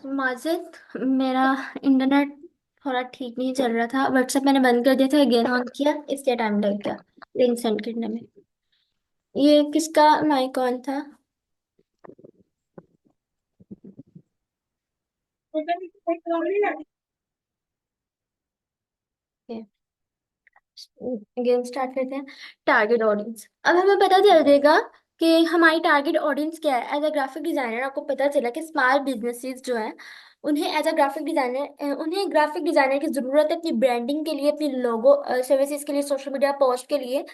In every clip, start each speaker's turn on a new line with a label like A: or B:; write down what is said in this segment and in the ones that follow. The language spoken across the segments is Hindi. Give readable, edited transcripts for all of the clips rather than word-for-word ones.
A: माजिद, मेरा इंटरनेट थोड़ा ठीक नहीं चल रहा था। व्हाट्सएप मैंने बंद कर दिया था, अगेन ऑन किया, इसलिए टाइम लग गया लिंक सेंड करने में। ये किसका माइक ऑन था? गेम स्टार्ट करते हैं। टारगेट ऑडियंस, अब हमें पता चल जाएगा कि हमारी टारगेट ऑडियंस क्या है। एज अ ग्राफिक डिजाइनर आपको पता चला कि स्मॉल बिजनेसेस जो हैं, उन्हें एज अ ग्राफिक डिजाइनर उन्हें ग्राफिक डिजाइनर की जरूरत है अपनी ब्रांडिंग के लिए, अपनी लोगो सर्विसेज के लिए, सोशल मीडिया पोस्ट के लिए।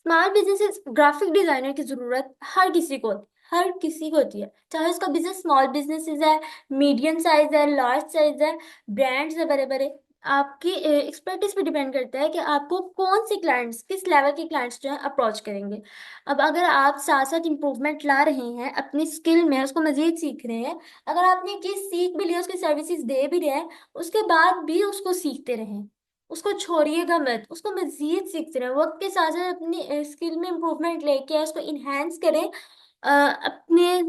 A: स्मॉल बिजनेसेस ग्राफिक डिजाइनर की जरूरत हर किसी को होती है, हर किसी को होती है, चाहे उसका बिजनेस स्मॉल बिजनेसेस है, मीडियम साइज है, लार्ज साइज है, ब्रांड्स है बड़े बड़े। आपकी एक्सपर्टीज पे डिपेंड करता है कि आपको कौन से क्लाइंट्स, किस लेवल के क्लाइंट्स जो है अप्रोच करेंगे। अब अगर आप साथ साथ इम्प्रूवमेंट ला रहे हैं अपनी स्किल में, उसको मजीद सीख रहे हैं, अगर आपने एक चीज सीख भी लिया, उसकी सर्विसेज दे भी रहे हैं, उसके बाद भी उसको सीखते रहें, उसको छोड़िएगा मत, उसको मजीद सीखते रहें, वक्त के साथ साथ अपनी स्किल में इम्प्रूवमेंट लेके उसको इन्हेंस करें। अपने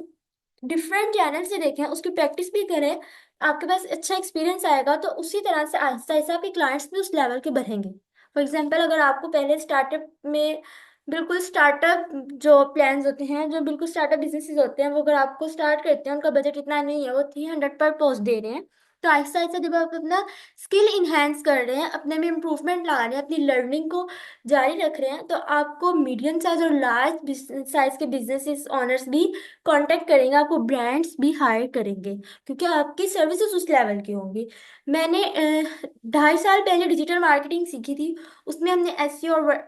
A: डिफरेंट चैनल से देखें, उसकी प्रैक्टिस भी करें। आपके पास अच्छा एक्सपीरियंस आएगा तो उसी तरह से आहिस्ता आहिस्ता आपके क्लाइंट्स भी उस लेवल के बढ़ेंगे। फॉर एग्जांपल, अगर आपको पहले स्टार्टअप में, बिल्कुल स्टार्टअप जो प्लान्स होते हैं, जो बिल्कुल स्टार्टअप बिजनेसेस होते हैं, वो अगर आपको स्टार्ट करते हैं, उनका बजट इतना नहीं है, वो 300 पर पोस्ट दे रहे हैं, तो आहिस्ता आहिस्ता जब आप अपना स्किल इन्हेंस कर रहे हैं, अपने में इम्प्रूवमेंट ला रहे हैं, अपनी लर्निंग को जारी रख रहे हैं, तो आपको मीडियम साइज और लार्ज साइज के बिजनेसेस ओनर्स भी कांटेक्ट करेंगे, आपको ब्रांड्स भी हायर करेंगे, क्योंकि आपकी सर्विसेज उस लेवल की होंगी। मैंने 2.5 साल पहले डिजिटल मार्केटिंग सीखी थी। उसमें हमने एसईओ और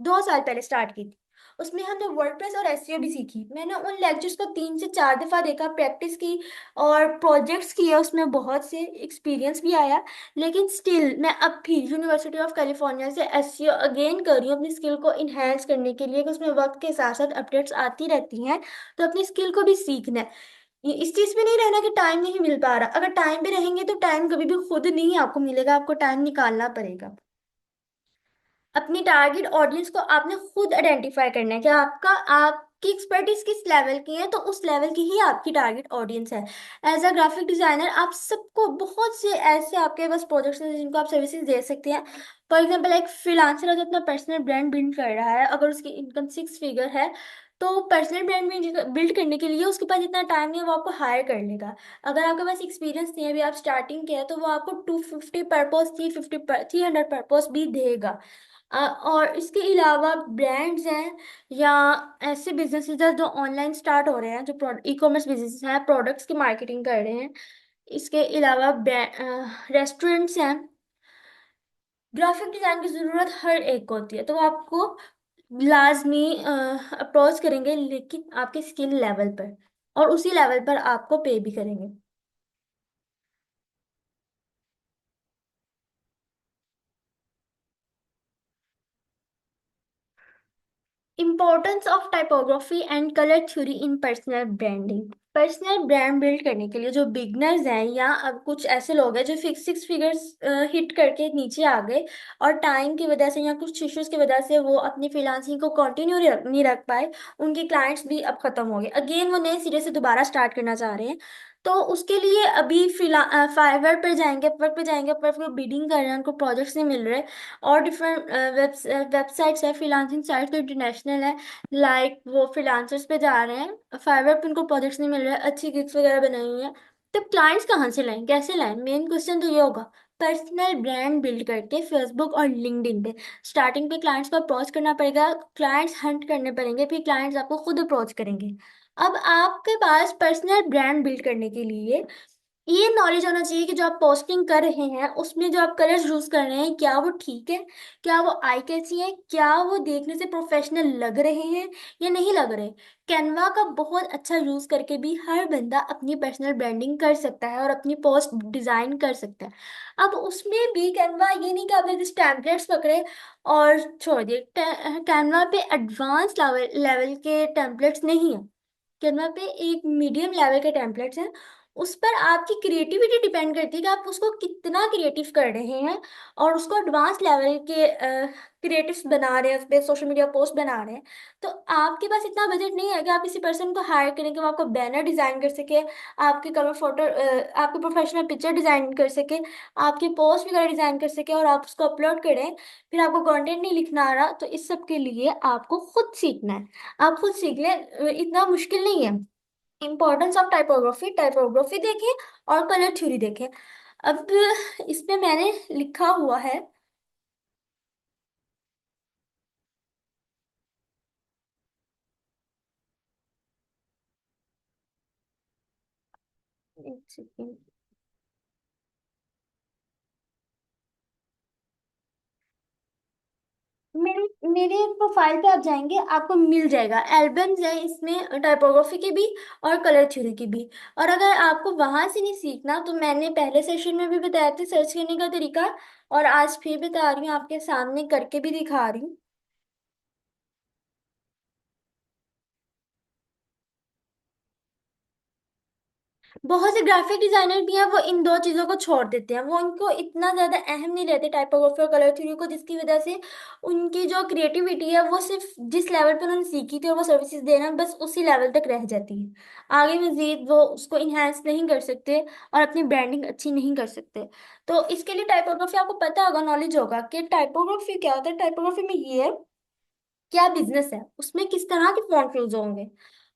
A: 2 साल पहले स्टार्ट की थी। उसमें हमने वर्डप्रेस और एसईओ भी सीखी। मैंने उन लेक्चर्स को 3 से 4 दफा देखा, प्रैक्टिस की और प्रोजेक्ट्स किए, उसमें बहुत से एक्सपीरियंस भी आया। लेकिन स्टिल मैं अब भी यूनिवर्सिटी ऑफ कैलिफोर्निया से एसईओ अगेन कर रही हूँ, अपनी स्किल को इन्हेंस करने के लिए, कि उसमें वक्त के साथ साथ अपडेट्स आती रहती हैं। तो अपनी स्किल को भी सीखना है। ये इस चीज में नहीं रहना कि टाइम नहीं मिल पा रहा। अगर टाइम भी रहेंगे तो टाइम कभी भी खुद नहीं आपको मिलेगा, आपको टाइम निकालना पड़ेगा। अपनी टारगेट ऑडियंस को आपने खुद आइडेंटिफाई करना है कि आपकी एक्सपर्टीज किस लेवल की है, तो उस लेवल की ही आपकी टारगेट ऑडियंस है। एज अ ग्राफिक डिजाइनर आप सबको, बहुत से ऐसे आपके पास प्रोजेक्ट्स हैं जिनको आप सर्विसेज दे सकते हैं। फॉर एग्जाम्पल, एक फ्रीलांसर है जो अपना पर्सनल ब्रांड बिल्ड कर रहा है, अगर उसकी इनकम 6 फिगर है, तो पर्सनल ब्रांड बिल्ड करने के लिए उसके पास इतना टाइम नहीं है, वो आपको हायर कर लेगा। अगर आपके पास एक्सपीरियंस नहीं है, अभी आप स्टार्टिंग किया है, तो वो आपको 250 पर्पस, 300 पर्पस भी देगा। और इसके अलावा ब्रांड्स हैं या ऐसे बिजनेसेस हैं जो ऑनलाइन स्टार्ट हो रहे हैं, जो ई कॉमर्स बिजनेस हैं, प्रोडक्ट्स की मार्केटिंग कर रहे हैं। इसके अलावा रेस्टोरेंट्स हैं। ग्राफिक डिजाइन की जरूरत हर एक को होती है, तो वो आपको लाजमी अप्रोच करेंगे, लेकिन आपके स्किल लेवल पर, और उसी लेवल पर आपको पे भी करेंगे। Importance of typography and colour theory in personal branding. Personal brand build करने के लिए जो बिगनर्स हैं, या अब कुछ ऐसे लोग हैं जो 6 फिगर्स हिट करके नीचे आ गए, और टाइम की वजह से या कुछ इश्यूज की वजह से वो अपनी फ्रीलांसिंग को कंटिन्यू नहीं रख पाए, उनके क्लाइंट्स भी अब खत्म हो गए, अगेन वो नए सिरे से दोबारा स्टार्ट करना चाह रहे हैं। तो उसके लिए अभी फाइवर पर जाएंगे, अपवर्क पर जाएंगे, अपवर्क पर बीडिंग कर रहे हैं, उनको प्रोजेक्ट्स नहीं मिल रहे। और डिफरेंट वेबसाइट्स है, फ्रीलांसिंग साइट तो इंटरनेशनल है, लाइक वो फ्रीलांसर्स पे जा रहे हैं, फाइवर पे उनको प्रोजेक्ट्स नहीं मिल रहे, अच्छी गिग्स वगैरह बनाई हुई हैं। तो क्लाइंट्स कहाँ से लाएं, कैसे लाएं? मेन क्वेश्चन तो ये होगा। पर्सनल ब्रांड बिल्ड करके फेसबुक और लिंक्डइन पे स्टार्टिंग पे क्लाइंट्स को अप्रोच करना पड़ेगा, क्लाइंट्स हंट करने पड़ेंगे, फिर क्लाइंट्स आपको खुद अप्रोच करेंगे। अब आपके पास पर्सनल ब्रांड बिल्ड करने के लिए ये नॉलेज होना चाहिए कि जो आप पोस्टिंग कर रहे हैं उसमें जो आप कलर्स यूज कर रहे हैं, क्या वो ठीक है, क्या वो आई कैची है, क्या वो देखने से प्रोफेशनल लग रहे हैं या नहीं लग रहे। कैनवा का बहुत अच्छा यूज करके भी हर बंदा अपनी पर्सनल ब्रांडिंग कर सकता है और अपनी पोस्ट डिजाइन कर सकता है। अब उसमें भी कैनवा ये नहीं कि आपने जिस टेम्पलेट्स पकड़े और छोड़ दिए। कैनवा पे एडवांस लेवल लेवल के टेम्पलेट्स नहीं है। कैनवा पे एक मीडियम लेवल के टेम्पलेट्स हैं। उस पर आपकी क्रिएटिविटी डिपेंड करती है कि आप उसको कितना क्रिएटिव कर रहे हैं और उसको एडवांस लेवल के क्रिएटिव्स बना रहे हैं, उस पर सोशल मीडिया पोस्ट बना रहे हैं। तो आपके पास इतना बजट नहीं है कि आप किसी पर्सन को हायर करें कि वो आपको बैनर डिजाइन कर सके, आपके कवर फोटो, आपकी प्रोफेशनल पिक्चर डिजाइन कर सके, आपकी पोस्ट वगैरह डिजाइन कर सके और आप उसको अपलोड करें। फिर आपको कंटेंट नहीं लिखना आ रहा, तो इस सब के लिए आपको खुद सीखना है। आप खुद सीख लें, इतना मुश्किल नहीं है। इंपॉर्टेंस ऑफ टाइपोग्राफी, टाइपोग्राफी देखें और कलर थ्योरी देखें। अब इसमें मैंने लिखा हुआ है। एक सेकेंड। मेरे मेरे प्रोफाइल पे आप जाएंगे, आपको मिल जाएगा, एल्बम्स है इसमें टाइपोग्राफी की भी और कलर थ्योरी की भी। और अगर आपको वहां से नहीं सीखना, तो मैंने पहले सेशन में भी बताया था सर्च करने का तरीका, और आज फिर बता रही हूँ, आपके सामने करके भी दिखा रही हूँ। बहुत से ग्राफिक डिजाइनर भी हैं, वो इन दो चीजों को छोड़ देते हैं, वो उनको इतना ज्यादा अहम नहीं लेते टाइपोग्राफी और कलर थ्योरी को, जिसकी वजह से उनकी जो क्रिएटिविटी है वो सिर्फ जिस लेवल पर उन्होंने सीखी थी और वो सर्विसेज दे रहे हैं बस उसी लेवल तक रह जाती है। आगे मजीद वो उसको इन्हेंस नहीं कर सकते और अपनी ब्रांडिंग अच्छी नहीं कर सकते। तो इसके लिए टाइपोग्राफी आपको पता होगा, नॉलेज होगा कि टाइपोग्राफी क्या होता है। टाइपोग्राफी में ये है, क्या बिजनेस है उसमें किस तरह के फॉन्ट यूज होंगे,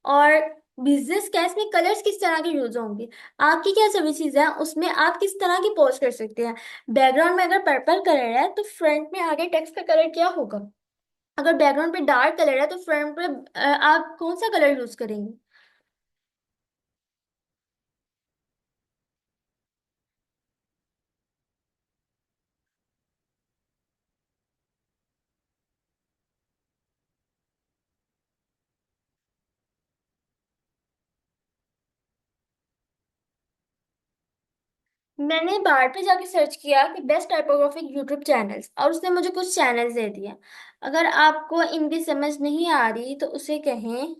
A: और बिजनेस कैश में कलर्स किस तरह के यूज होंगे, आपकी क्या सर्विसेज है उसमें आप किस तरह की पोस्ट कर सकते हैं। बैकग्राउंड में अगर पर्पल कलर है तो फ्रंट में आगे टेक्स्ट का कलर क्या होगा। अगर बैकग्राउंड पे डार्क कलर है तो फ्रंट पे आप कौन सा कलर यूज करेंगे। मैंने बाहर पे जाके सर्च किया कि बेस्ट टाइपोग्राफिक यूट्यूब चैनल्स, और उसने मुझे कुछ चैनल्स दे दिए। अगर आपको इनकी समझ नहीं आ रही तो उसे कहें।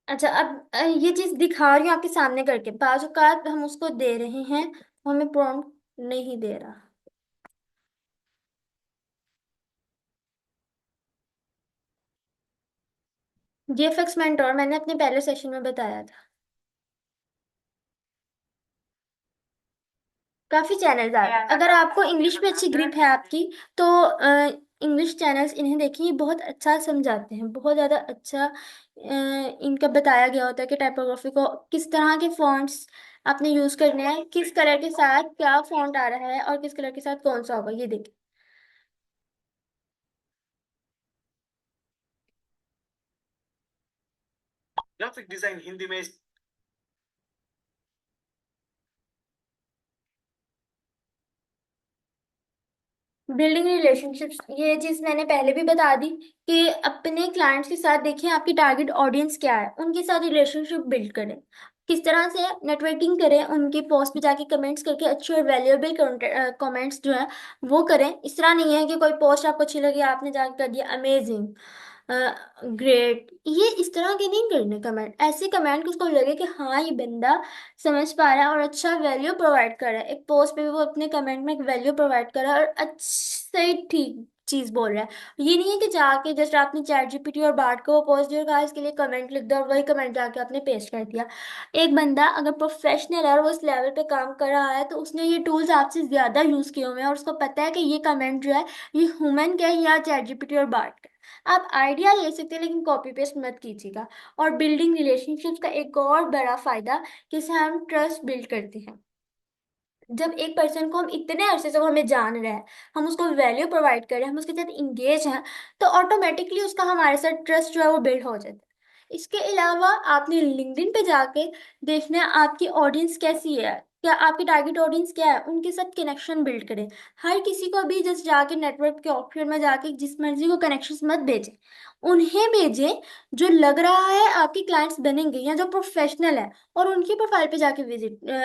A: अच्छा, अब ये चीज दिखा रही हूँ आपके सामने करके, बाजू का हम उसको दे रहे हैं, वो हमें प्रॉम्प्ट नहीं दे रहा। जीएफएक्स मेंटोर मैंने अपने पहले सेशन में बताया था। काफी चैनल्स आ रहे हैं, अगर आपको इंग्लिश में अच्छी ग्रिप है आपकी, तो इंग्लिश चैनल्स इन्हें देखिए, ये बहुत अच्छा समझाते हैं, बहुत ज्यादा अच्छा। इनका बताया गया होता है कि टाइपोग्राफी को किस तरह के फॉन्ट्स आपने यूज करने हैं, किस कलर के साथ क्या फॉन्ट आ रहा है और किस कलर के साथ कौन सा होगा, ये देखिए।
B: ग्राफिक डिजाइन हिंदी में।
A: बिल्डिंग रिलेशनशिप्स, ये चीज मैंने पहले भी बता दी कि अपने क्लाइंट्स के साथ देखिए आपकी टारगेट ऑडियंस क्या है, उनके साथ रिलेशनशिप बिल्ड करें, किस तरह से नेटवर्किंग करें, उनके पोस्ट पे जाके कमेंट्स करके अच्छे और वैल्यूएबल कमेंट्स जो है वो करें। इस तरह नहीं है कि कोई पोस्ट आपको अच्छी लगी आपने जाके कर दिया अमेजिंग, ग्रेट, ये इस तरह के नहीं करने कमेंट। ऐसे कमेंट कि उसको लगे कि हाँ ये बंदा समझ पा रहा है और अच्छा वैल्यू प्रोवाइड कर रहा है, एक पोस्ट पे भी वो अपने कमेंट में एक वैल्यू प्रोवाइड कर रहा है और अच्छे ठीक चीज बोल रहा है। ये नहीं है कि जाके जस्ट आपने चैट जीपीटी और बार्ड को वो पोस्ट दिया और कहा इसके लिए कमेंट लिख दो और वही कमेंट जाके आपने पेस्ट कर दिया। एक बंदा अगर प्रोफेशनल है और वो इस लेवल पे काम कर रहा है तो उसने ये टूल्स आपसे ज्यादा यूज किए हुए हैं और उसको पता है कि ये कमेंट जो है ये ह्यूमन का है या चैट जीपीटी और बार्ड का है। आप आइडिया ले सकते हैं लेकिन कॉपी पेस्ट मत कीजिएगा। और बिल्डिंग रिलेशनशिप्स का एक और बड़ा फायदा कि इससे हम ट्रस्ट बिल्ड करते हैं। जब एक पर्सन को हम इतने अरसे से वो हमें जान रहा है, हम उसको वैल्यू प्रोवाइड कर रहे हैं, हम उसके साथ इंगेज हैं, तो ऑटोमेटिकली उसका हमारे साथ ट्रस्ट जो है वो बिल्ड हो जाता है। इसके अलावा आपने लिंक्डइन पे जाके देखना है आपकी ऑडियंस कैसी है, क्या आपकी टारगेट ऑडियंस क्या है, उनके साथ कनेक्शन बिल्ड करें। हर किसी को भी जस्ट जाके नेटवर्क के ऑप्शन में जाके जिस मर्जी को कनेक्शन मत भेजें, उन्हें भेजें जो लग रहा है आपके क्लाइंट्स बनेंगे या जो प्रोफेशनल है, और उनकी प्रोफाइल पे जाके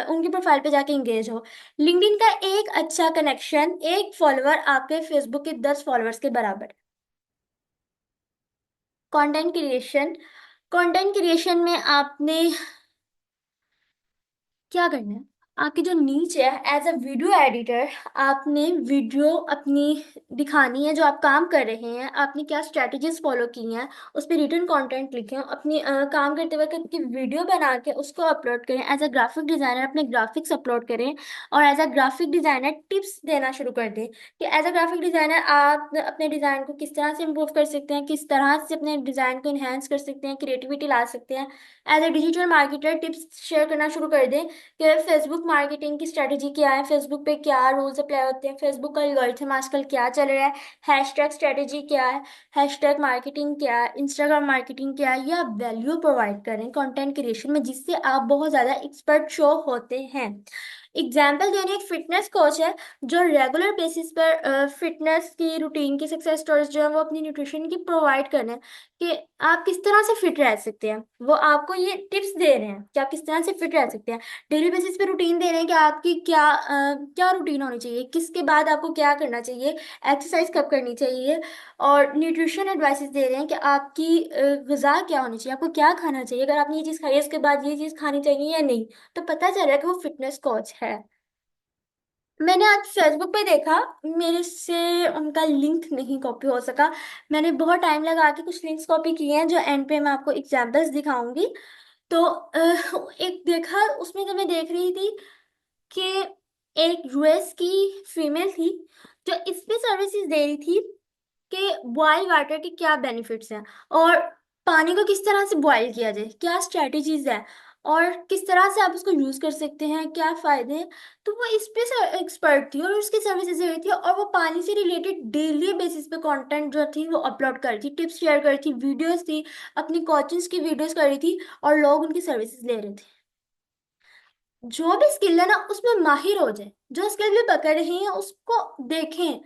A: उनकी प्रोफाइल पे जाके एंगेज हो। लिंक्डइन का एक अच्छा कनेक्शन, एक फॉलोअर आपके फेसबुक के 10 फॉलोअर्स के बराबर है। कंटेंट क्रिएशन, कंटेंट क्रिएशन में आपने क्या करना है, आपकी जो नीच है एज अ वीडियो एडिटर, आपने वीडियो अपनी दिखानी है जो आप काम कर रहे हैं, आपने क्या स्ट्रेटजीज फॉलो की हैं, उस पर रिटर्न कंटेंट लिखें, अपनी काम करते वक्त की वीडियो बना के उसको अपलोड करें। एज अ ग्राफिक डिजाइनर अपने ग्राफिक्स अपलोड करें, और as a graphic designer tips देना शुरू कर दें कि एज अ ग्राफिक डिजाइनर आप अपने डिजाइन को किस तरह से इम्प्रूव कर सकते हैं, किस तरह से अपने डिजाइन को इन्हेंस कर सकते हैं, क्रिएटिविटी ला सकते हैं। As a digital marketer tips share करना शुरू कर दें कि फेसबुक मार्केटिंग की स्ट्रेटेजी क्या है, फेसबुक पे क्या रूल्स अप्लाई होते हैं, फेसबुक का एल्गोरिथम आजकल क्या चल रहा है, हैशटैग स्ट्रेटेजी क्या है, हैशटैग मार्केटिंग क्या है, इंस्टाग्राम मार्केटिंग क्या है। या वैल्यू प्रोवाइड करें कंटेंट क्रिएशन में जिससे आप बहुत ज़्यादा एक्सपर्ट शो होते हैं। एग्जाम्पल देने, एक फिटनेस कोच है जो रेगुलर बेसिस पर फिटनेस की रूटीन की सक्सेस स्टोरीज जो है वो अपनी न्यूट्रिशन की प्रोवाइड कर रहे हैं कि आप किस तरह से फिट रह सकते हैं। वो आपको ये टिप्स दे रहे हैं कि आप किस तरह से फिट रह सकते हैं। डेली बेसिस पे रूटीन दे रहे हैं कि आपकी क्या क्या रूटीन होनी चाहिए, किसके बाद आपको क्या करना चाहिए, एक्सरसाइज कब करनी चाहिए, और न्यूट्रिशन एडवाइसेस दे रहे हैं कि आपकी ग़िज़ा क्या होनी चाहिए, आपको क्या खाना चाहिए, अगर आपने ये चीज़ खाई है उसके बाद ये चीज़ खानी चाहिए या नहीं। तो पता चल रहा है कि वो फिटनेस कोच है। मैंने आज फेसबुक पे देखा, मेरे से उनका लिंक नहीं कॉपी हो सका। मैंने बहुत टाइम लगा के कुछ लिंक्स कॉपी किए हैं जो एंड पे मैं आपको एग्जांपल्स दिखाऊंगी। तो एक देखा उसमें जब मैं देख रही थी कि एक यूएस की फीमेल थी जो इस पे सर्विसेज दे रही थी कि बॉयल वाटर के क्या बेनिफिट्स हैं, और पानी को किस तरह से बॉयल किया जाए, क्या स्ट्रेटजीज है, और किस तरह से आप उसको यूज कर सकते हैं, क्या फायदे हैं। तो वो इस पे एक्सपर्ट थी और उसकी सर्विसेज दे रही थी, और वो पानी से रिलेटेड डेली बेसिस पे कंटेंट जो थी वो अपलोड कर रही थी, टिप्स शेयर कर रही थी, वीडियोस थी, अपनी कोचिंग्स की वीडियोस कर रही थी, और लोग उनकी सर्विसेज ले रहे थे। जो भी स्किल है ना उसमें माहिर हो जाए, जो स्किल भी पकड़ रहे हैं उसको देखें,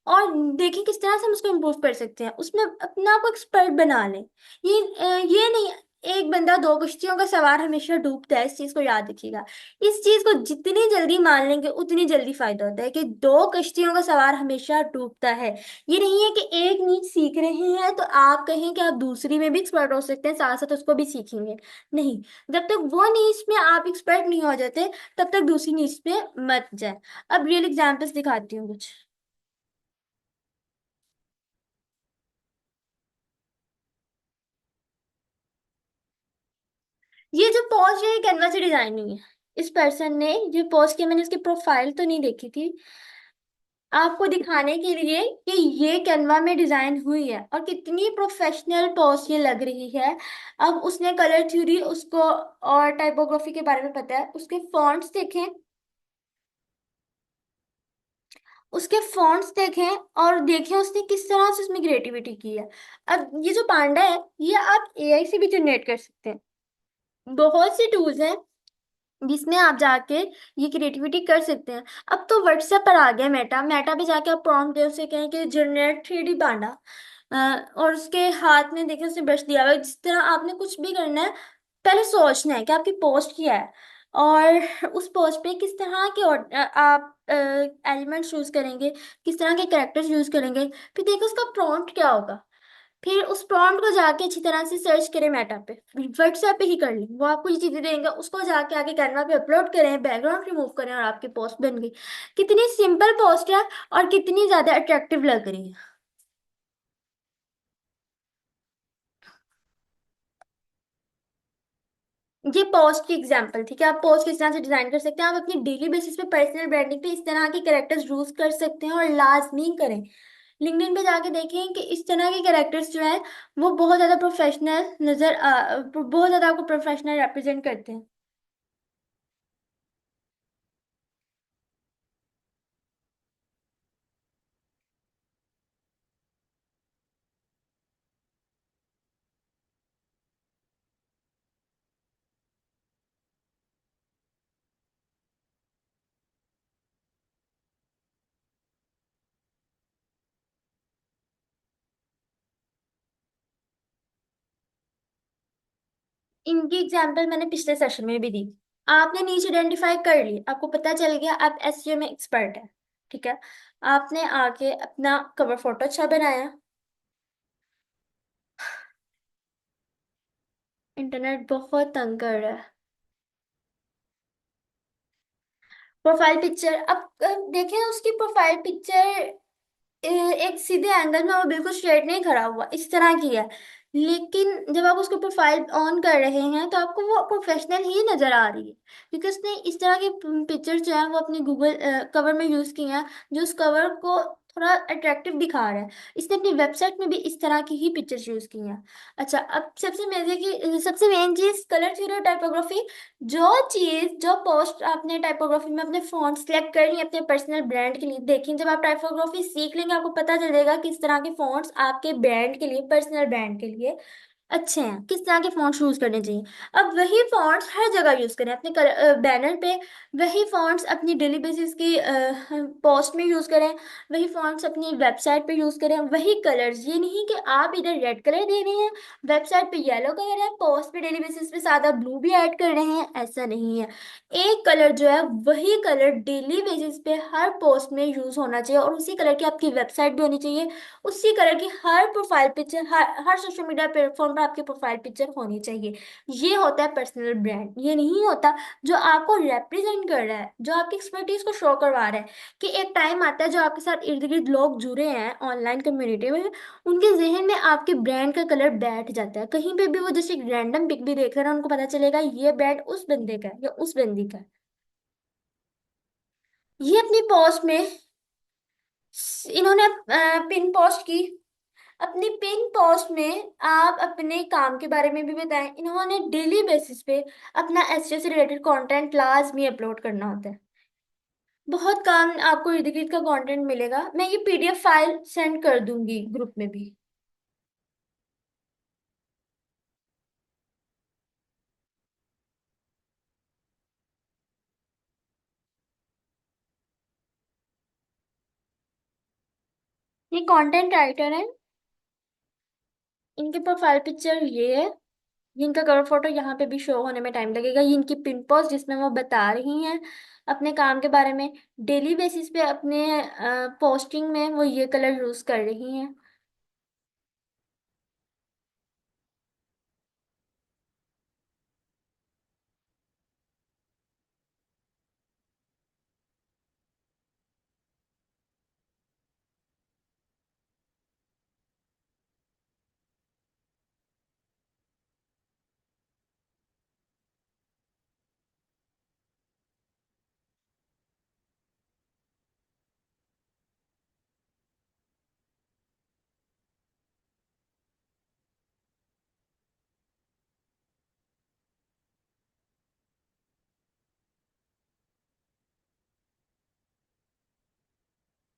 A: और देखें किस तरह से हम उसको इम्प्रूव कर सकते हैं, उसमें अपने आप को एक्सपर्ट बना लें। ये नहीं, एक बंदा दो कश्तियों का सवार हमेशा डूबता है, इस चीज को याद रखिएगा। इस चीज को जितनी जल्दी मान लेंगे उतनी जल्दी फायदा होता है कि दो कश्तियों का सवार हमेशा डूबता है। ये नहीं है कि एक नीच सीख रहे हैं तो आप कहें कि आप दूसरी में भी एक्सपर्ट हो सकते हैं, साथ साथ उसको भी सीखेंगे। नहीं, जब तक वो नीच में आप एक्सपर्ट नहीं हो जाते तब तक दूसरी नीच में मत जाए। अब रियल एग्जांपल्स दिखाती हूँ कुछ। ये जो पोस्ट है ये कैनवा से डिजाइन हुई है। इस पर्सन ने जो पोस्ट किया, मैंने उसकी प्रोफाइल तो नहीं देखी थी, आपको दिखाने के लिए कि ये कैनवा में डिजाइन हुई है और कितनी प्रोफेशनल पोस्ट ये लग रही है। अब उसने कलर थ्योरी उसको और टाइपोग्राफी के बारे में पता है, उसके फॉन्ट्स देखें, उसके फॉन्ट्स देखें, और देखें उसने किस तरह से उसमें क्रिएटिविटी की है। अब ये जो पांडा है ये आप एआई से भी जनरेट कर सकते हैं। बहुत सी टूल्स हैं जिसमें आप जाके ये क्रिएटिविटी कर सकते हैं। अब तो व्हाट्सएप पर आ गया मेटा, मेटा पे जाके आप प्रॉम्प्ट दे उसे कहें कि जनरेट 3D पांडा, और उसके हाथ में देखें उसने ब्रश दिया हुआ है। जिस तरह आपने कुछ भी करना है पहले सोचना है कि आपकी पोस्ट क्या है, और उस पोस्ट पे किस तरह के आप एलिमेंट्स यूज करेंगे, किस तरह के कैरेक्टर्स यूज करेंगे, फिर देखो उसका प्रॉम्प्ट क्या होगा। फिर उस प्रॉम्प्ट को जाके अच्छी तरह से सर्च करें मेटा पे, व्हाट्सएप पे ही कर लें, वो आपको ये चीजें देंगे, उसको जाके आगे कैनवा पे अपलोड करें, बैकग्राउंड रिमूव करें, और आपकी पोस्ट बन गई। कितनी सिंपल पोस्ट है और कितनी ज्यादा अट्रैक्टिव लग रही है। ये पोस्ट की एग्जांपल थी कि आप पोस्ट किस तरह से डिजाइन कर सकते हैं। आप अपनी डेली बेसिस पे पर्सनल ब्रांडिंग पे इस तरह के कैरेक्टर्स यूज कर सकते हैं, और लाजमी करें। लिंक्डइन पे जाके देखें कि इस तरह के कैरेक्टर्स जो है वो बहुत ज्यादा प्रोफेशनल बहुत ज्यादा आपको प्रोफेशनल रिप्रेजेंट करते हैं। इनकी एग्जाम्पल मैंने पिछले सेशन में भी दी। आपने नीच आइडेंटिफाई कर ली, आपको पता चल गया आप एसईओ में एक्सपर्ट है, ठीक है। आपने आके अपना कवर फोटो अच्छा बनाया। इंटरनेट बहुत तंग कर रहा है। प्रोफाइल पिक्चर, अब देखें उसकी प्रोफाइल पिक्चर एक सीधे एंगल में वो बिल्कुल स्ट्रेट नहीं खड़ा हुआ, इस तरह की है। लेकिन जब आप उसको प्रोफाइल ऑन कर रहे हैं तो आपको वो प्रोफेशनल ही नजर आ रही है, क्योंकि उसने इस तरह के पिक्चर जो है वो अपने गूगल कवर में यूज किए हैं, जो उस कवर को थोड़ा अट्रैक्टिव दिखा रहा है। इसने अपनी वेबसाइट में भी इस तरह की ही पिक्चर्स यूज की हैं। अच्छा, अब सबसे मेन चीज कलर थ्योरी और टाइपोग्राफी। जो पोस्ट आपने टाइपोग्राफी में अपने फॉन्ट सेलेक्ट कर लिए अपने पर्सनल ब्रांड के लिए, देखिए जब आप टाइपोग्राफी सीख लेंगे आपको पता चलेगा किस तरह के फॉन्ट्स आपके ब्रांड के लिए, पर्सनल ब्रांड के लिए अच्छे हैं, किस तरह के फॉन्ट्स यूज करने चाहिए। अब वही फॉन्ट्स हर जगह यूज करें, अपने बैनर पे वही फॉन्ट्स अपनी डेली बेसिस की पोस्ट में यूज करें, वही फॉन्ट्स अपनी वेबसाइट पे यूज करें, वही कलर्स। ये नहीं कि आप इधर रेड कलर दे रहे हैं, वेबसाइट पे येलो कलर है, पोस्ट पे डेली बेसिस पे सादा ब्लू भी ऐड कर रहे हैं, ऐसा नहीं है। एक कलर जो है वही कलर डेली बेसिस पे हर पोस्ट में यूज होना चाहिए, और उसी कलर की आपकी वेबसाइट भी होनी चाहिए। उसी कलर की हर प्रोफाइल पिक्चर, हर सोशल मीडिया प्लेटफॉर्म पर आपकी प्रोफाइल पिक्चर होनी चाहिए। ये होता है पर्सनल ब्रांड। ये नहीं होता जो आपको रिप्रेजेंट कर रहा है, जो आपकी एक्सपर्टीज को शो करवा रहा है। कि एक टाइम आता है जो आपके साथ इर्द गिर्द लोग जुड़े हैं ऑनलाइन कम्युनिटी में, उनके जहन में आपके ब्रांड का कलर बैठ जाता है। कहीं पे भी वो जैसे एक रैंडम पिक भी देख रहे हैं, उनको पता चलेगा ये ब्रांड उस बंदे का है या उस बंदी का है। ये अपनी पोस्ट में इन्होंने पिन पोस्ट की। अपनी पिन पोस्ट में आप अपने काम के बारे में भी बताएं। इन्होंने डेली बेसिस पे अपना एसईओ से रिलेटेड कंटेंट लाजमी अपलोड करना होता है। बहुत काम आपको इर्द गिर्द का कंटेंट मिलेगा, मैं ये पीडीएफ फाइल सेंड कर दूंगी ग्रुप में भी। ये कंटेंट राइटर है, इनके प्रोफाइल पिक्चर ये है, ये इनका कवर फोटो यहाँ पे भी शो होने में टाइम लगेगा। ये इनकी पिन पोस्ट जिसमें वो बता रही हैं अपने काम के बारे में, डेली बेसिस पे अपने पोस्टिंग में वो ये कलर यूज कर रही हैं।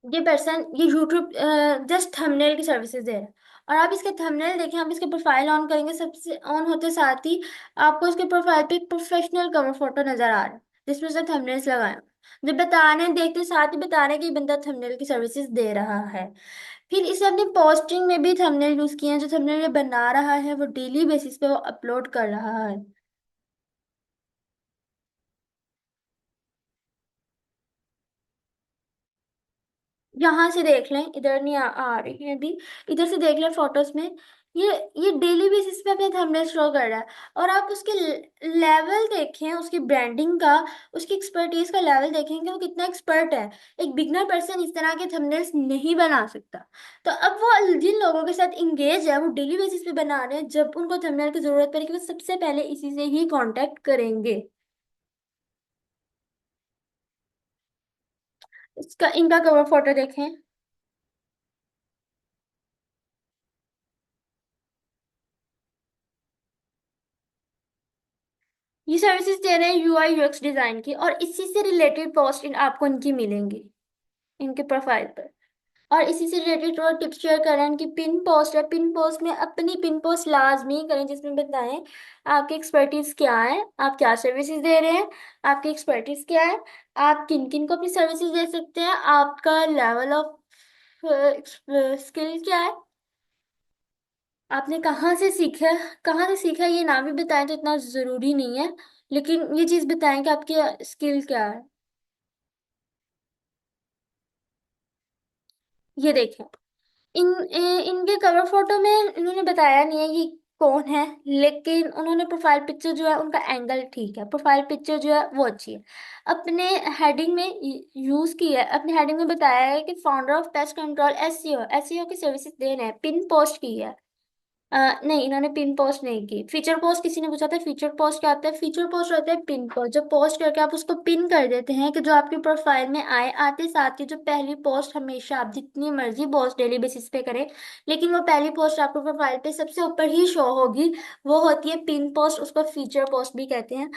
A: ये पर्सन ये यूट्यूब जस्ट थंबनेल की सर्विसेज दे रहा है। और आप इसके थंबनेल देखें, आप इसके प्रोफाइल ऑन करेंगे, सबसे ऑन होते साथ ही आपको इसके प्रोफाइल पे एक प्रोफेशनल कवर फोटो नजर आ रहा है जिसमें उसने थंबनेल्स लगाए हैं। जब बताने देखते साथ ही बता रहे हैं कि ये बंदा थंबनेल की सर्विसेज दे रहा है। फिर इसे अपनी पोस्टिंग में भी थंबनेल यूज किए हैं, जो थंबनेल ये बना रहा है वो डेली बेसिस पे वो अपलोड कर रहा है। यहाँ से देख लें, इधर नहीं आ रही है अभी। इधर से देख लें फोटोज में, ये ये डेली बेसिस पे अपने थंबनेल शो कर रहा है। और आप उसके लेवल देखें, उसकी ब्रांडिंग का, उसकी एक्सपर्टीज का लेवल देखें कि वो कितना एक्सपर्ट है। एक बिगनर पर्सन इस तरह के थंबनेल्स नहीं बना सकता। तो अब वो जिन लोगों के साथ इंगेज है वो डेली बेसिस पे बना रहे हैं, जब उनको थंबनेल की जरूरत पड़ेगी वो सबसे पहले इसी से ही कांटेक्ट करेंगे। इसका इनका कवर फोटो देखें। ये सर्विसेज दे रहे हैं यूआई यूएक्स डिजाइन की, और इसी से रिलेटेड पोस्ट इन आपको इनकी मिलेंगी इनके प्रोफाइल पर। और इसी से रिलेटेड और टिप्स शेयर कर रहे हैं। इनकी पिन पोस्ट है, पिन पोस्ट में अपनी पिन पोस्ट लाजमी करें जिसमें बताएं आपकी एक्सपर्टीज क्या है, आप क्या सर्विसेज दे रहे हैं, आपकी एक्सपर्टीज क्या है, आप किन किन को अपनी सर्विसेज दे सकते हैं, आपका लेवल ऑफ स्किल क्या है। आपने कहाँ से सीखा, कहाँ से सीखा ये ना भी बताएं तो इतना जरूरी नहीं है, लेकिन ये चीज बताएं कि आपकी स्किल क्या है। ये देखें, इनके कवर फोटो में इन्होंने बताया नहीं है कि कौन है, लेकिन उन्होंने प्रोफाइल पिक्चर जो है उनका एंगल ठीक है, प्रोफाइल पिक्चर जो है वो अच्छी है। अपने हेडिंग में यूज की है, अपने हेडिंग में बताया है कि founder of pest control SEO, SEO की सर्विसेज दे रहे हैं, पिन पोस्ट की है। नहीं, इन्होंने पिन पोस्ट नहीं की। फीचर पोस्ट किसी ने पूछा था, फीचर पोस्ट क्या होता है? फीचर पोस्ट होता है पिन पोस्ट, जब पोस्ट करके आप उसको पिन कर देते हैं कि जो आपकी प्रोफाइल में आए, आते साथ ही जो पहली पोस्ट, हमेशा आप जितनी मर्जी पोस्ट डेली बेसिस पे करें, लेकिन वो पहली पोस्ट आपको प्रोफाइल पे सबसे ऊपर ही शो होगी, वो होती है पिन पोस्ट, उसको फीचर पोस्ट भी कहते हैं।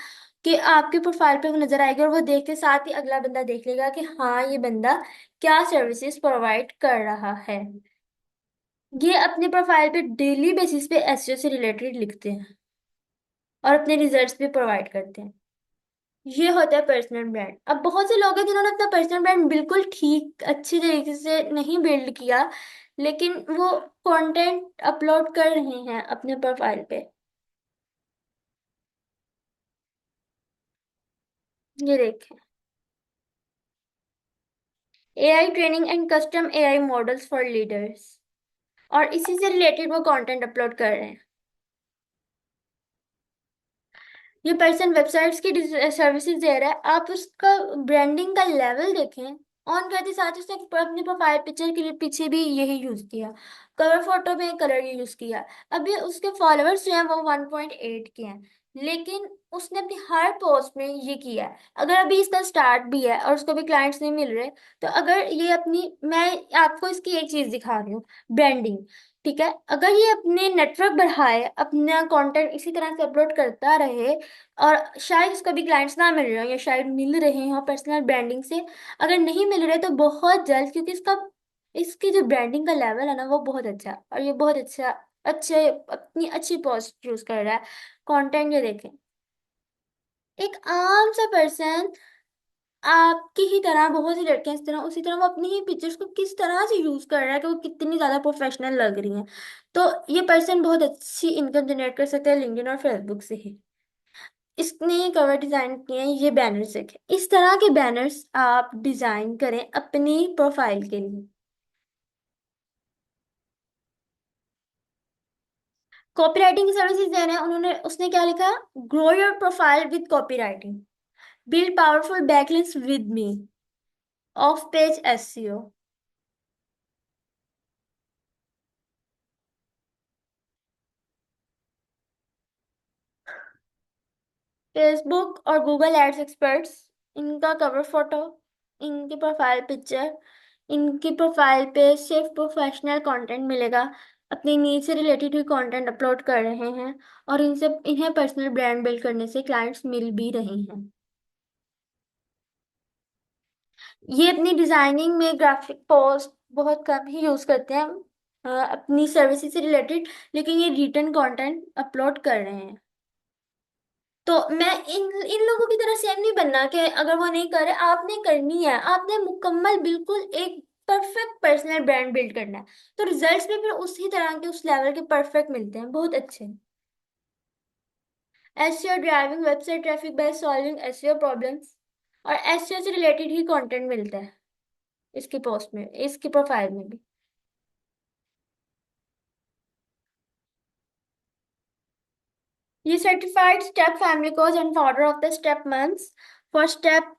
A: कि आपकी प्रोफाइल पे वो नजर आएगी और वो देखते साथ ही अगला बंदा देख लेगा कि हाँ, ये बंदा क्या सर्विसेज प्रोवाइड कर रहा है। ये अपने प्रोफाइल पे डेली बेसिस पे एसईओ से रिलेटेड लिखते हैं और अपने रिजल्ट्स भी प्रोवाइड करते हैं। ये होता है पर्सनल ब्रांड। अब बहुत से लोग हैं जिन्होंने अपना पर्सनल ब्रांड बिल्कुल ठीक अच्छी तरीके से नहीं बिल्ड किया, लेकिन वो कंटेंट अपलोड कर रहे हैं अपने प्रोफाइल पे। ये देखें, AI training and custom AI models for leaders, और इसी से रिलेटेड वो कंटेंट अपलोड कर रहे हैं। ये पर्सन वेबसाइट्स की सर्विसेज दे रहा है, आप उसका ब्रांडिंग का लेवल देखें। ऑन करते साथ उसने अपने प्रोफाइल पिक्चर के लिए पीछे भी यही यूज किया, कवर फोटो में कलर यूज किया। अभी उसके फॉलोअर्स जो हैं वो 1.8 के हैं, लेकिन उसने अपनी हर पोस्ट में ये किया है। अगर अभी इसका स्टार्ट भी है और उसको भी क्लाइंट्स नहीं मिल रहे, तो अगर ये अपनी, मैं आपको इसकी एक चीज दिखा रही हूँ, ब्रांडिंग। ठीक है, अगर ये अपने नेटवर्क बढ़ाए, अपना कंटेंट इसी तरह से अपलोड करता रहे, और शायद उसको भी क्लाइंट्स ना मिल रहे हो या शायद मिल रहे हो पर्सनल ब्रांडिंग से, अगर नहीं मिल रहे तो बहुत जल्द, क्योंकि इसका, इसकी जो ब्रांडिंग का लेवल है ना वो बहुत अच्छा है, और ये बहुत अच्छा, अच्छे अपनी अच्छी पोस्ट चूज कर रहा है। कंटेंट ये देखें, एक आम सा पर्सन, आपकी ही तरह बहुत सी लड़कियां इस तरह, उसी तरह वो अपनी ही पिक्चर्स को किस तरह से यूज कर रहा है कि वो कितनी ज्यादा प्रोफेशनल लग रही हैं। तो ये पर्सन बहुत अच्छी इनकम जनरेट कर सकता है लिंक्डइन और फेसबुक से ही। इसने कवर डिजाइन किए हैं, ये बैनर्स से। इस तरह के बैनर्स आप डिजाइन करें अपनी प्रोफाइल के लिए। कॉपीराइटिंग की सर्विसेज दे रहे हैं उन्होंने, उसने क्या लिखा? Grow your profile with copywriting, build powerful backlinks with me, of page SEO. Facebook और गूगल एड्स एक्सपर्ट्स, इनका कवर फोटो, इनकी प्रोफाइल पिक्चर, इनकी प्रोफाइल पे सिर्फ प्रोफेशनल कंटेंट मिलेगा, अपनी नीड से रिलेटेड ही कंटेंट अपलोड कर रहे हैं, और इनसे इन्हें पर्सनल ब्रांड बिल्ड करने से क्लाइंट्स मिल भी रहे हैं। ये अपनी डिजाइनिंग में ग्राफिक पोस्ट बहुत कम ही यूज करते हैं, अपनी सर्विसेज से रिलेटेड, लेकिन ये रिटर्न कंटेंट अपलोड कर रहे हैं। तो मैं इन इन लोगों की तरह सेम नहीं बनना कि अगर वो नहीं करे, आपने करनी है, आपने मुकम्मल बिल्कुल एक परफेक्ट पर्सनल ब्रांड बिल्ड करना है। तो रिजल्ट्स भी फिर उसी तरह के, उस लेवल के परफेक्ट मिलते हैं, बहुत अच्छे। SEO driving website traffic by solving SEO problems, और एसईओ से रिलेटेड ही कंटेंट मिलता है इसकी पोस्ट में, इसकी प्रोफाइल में भी। ये certified step family coach and founder of the step months for step